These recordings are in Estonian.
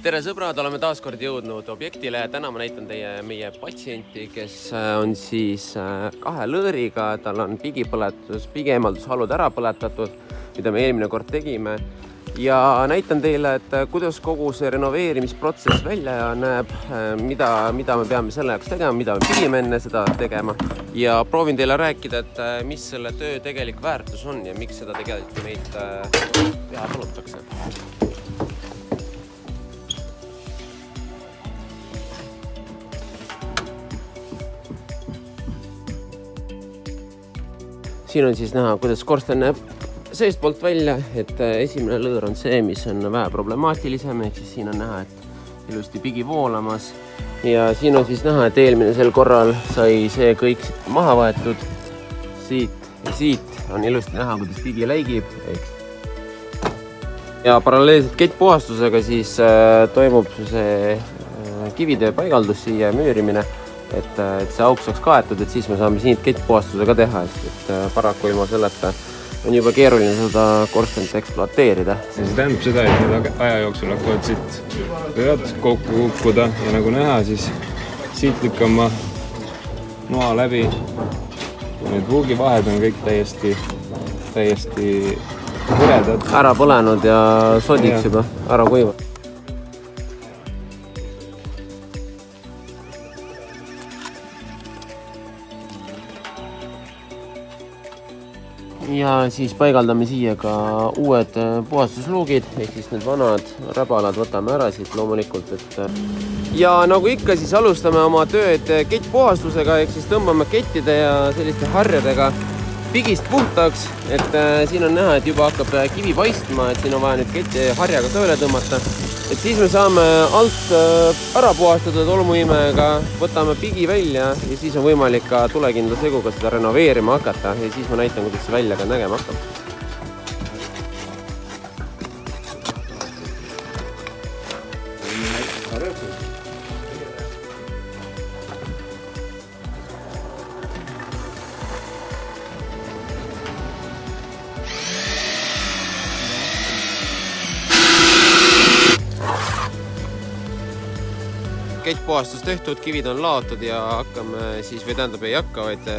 Tere sõbrad, oleme taas kord jõudnud objektile ja täna ma näitan teie meie patsienti, kes on siis kahe lõõriga, tal on pigieemaldushalud ära põletatud, mida me eelmine kord tegime. Ja näitan teile, et kuidas kogu see renoveerimisprotsess välja näeb, mida me peame selle jaoks tegema, mida me pidime enne seda tegema. Ja proovin teile rääkida, et mis selle töö tegelik väärtus on ja miks seda tegelikult meid teha palutakse. Siin on siis näha, kuidas korsten näeb seest poolt välja, et esimene lõõr on see, mis on vähe problemaatilisem, ehk siis siin on näha, et ilusti pigi voolamas. Ja siin on siis näha, et eelmine sel korral sai see kõik maha võetud. Siit on ilusti näha, kuidas pigi läigib. Ja paralleelselt kettpuhastusega siis toimub see kivide paigaldus siia müürimine. Et see auk saaks kaetud, et siis me saame siin kettpuhastusega teha, et paraku ilma selleta on juba keeruline seda korstent ekspluateerida. See tähendab seda, et need aja jooksul hakkavad siit vead kokku kukkuda ja nagu näha, siis siit lükkan ma noa läbi. Need vuugivahed on kõik täiesti põredad. Ära põlenud ja sodiks juba, ära kuiva. Ja siis paigaldame siia ka uued puhastusluugid, ehk siis need vanad räbalad võtame ära siit loomulikult. Ja nagu ikka, siis alustame oma tööd kettpuhastusega, ehk siis tõmbame kettide ja selliste harjadega pigist puhtaks. Et siin on näha, et juba hakkab kivi paistma, et siin on vaja nüüd ketti harjaga tööle tõmmata. Et siis me saame alt ära puhastada tolmuimega, võtame pigi välja ja siis on võimalik ka tulekindla seguga seda renoveerima hakata ja siis ma näitan, kuidas see välja ka nägema hakkab. Kettpuhastus tehtud, kivid on laotud ja hakkame siis, või tähendab ei hakka, vaid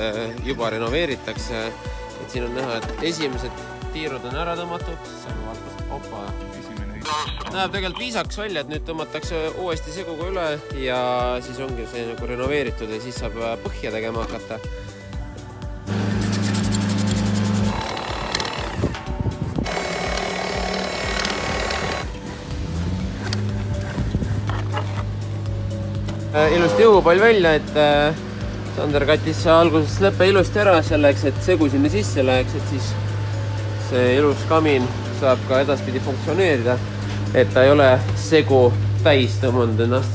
juba renoveeritakse. Et siin on näha, et esimesed tiirud on ära tõmmatud. Näeb tegelikult viisaks välja, et nüüd tõmmatakse uuesti seguga üle ja siis ongi see nagu renoveeritud ja siis saab põhja tegema hakata. Ilusti jõupall välja, et Sander kattis alguses lõppe ilusti ära selleks, et segu sinna sisse läheks, et siis see ilus kamin saab ka edaspidi funktsioneerida, et ta ei ole segu täis tõmmanud ennast.